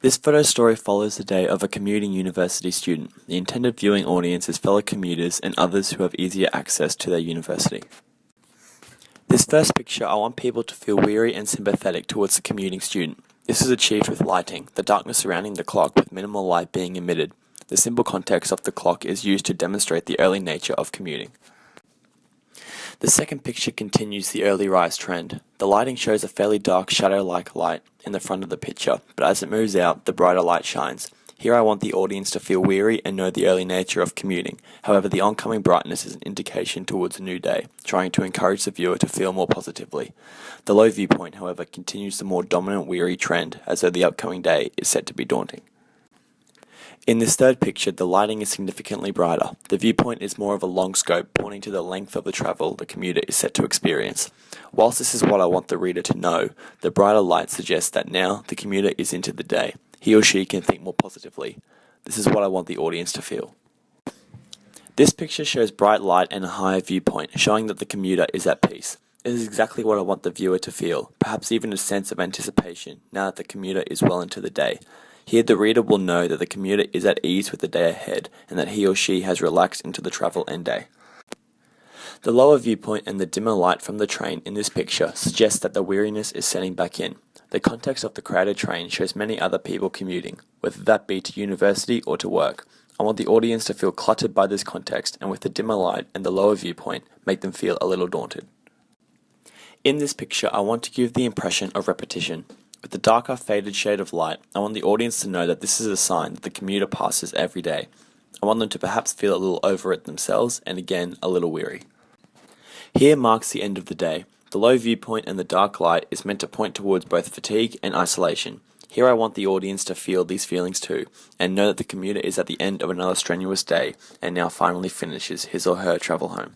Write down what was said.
This photo story follows the day of a commuting university student. The intended viewing audience is fellow commuters and others who have easier access to their university. This first picture, I want people to feel weary and sympathetic towards the commuting student. This is achieved with lighting, the darkness surrounding the clock with minimal light being emitted. The simple context of the clock is used to demonstrate the early nature of commuting. The second picture continues the early rise trend. The lighting shows a fairly dark shadow-like light in the front of the picture, but as it moves out, the brighter light shines. Here I want the audience to feel weary and know the early nature of commuting. However, the oncoming brightness is an indication towards a new day, trying to encourage the viewer to feel more positively. The low viewpoint, however, continues the more dominant weary trend, as though the upcoming day is set to be daunting. In this third picture, the lighting is significantly brighter. The viewpoint is more of a long scope, pointing to the length of the travel the commuter is set to experience. Whilst this is what I want the reader to know, the brighter light suggests that now the commuter is into the day. He or she can think more positively. This is what I want the audience to feel. This picture shows bright light and a higher viewpoint, showing that the commuter is at peace. This is exactly what I want the viewer to feel, perhaps even a sense of anticipation now that the commuter is well into the day. Here the reader will know that the commuter is at ease with the day ahead and that he or she has relaxed into the travel and day. The lower viewpoint and the dimmer light from the train in this picture suggests that the weariness is setting back in. The context of the crowded train shows many other people commuting, whether that be to university or to work. I want the audience to feel cluttered by this context, and with the dimmer light and the lower viewpoint, make them feel a little daunted. In this picture, I want to give the impression of repetition. With the darker, faded shade of light, I want the audience to know that this is a sign that the commuter passes every day. I want them to perhaps feel a little over it themselves, and again, a little weary. Here marks the end of the day. The low viewpoint and the dark light is meant to point towards both fatigue and isolation. Here I want the audience to feel these feelings too, and know that the commuter is at the end of another strenuous day, and now finally finishes his or her travel home.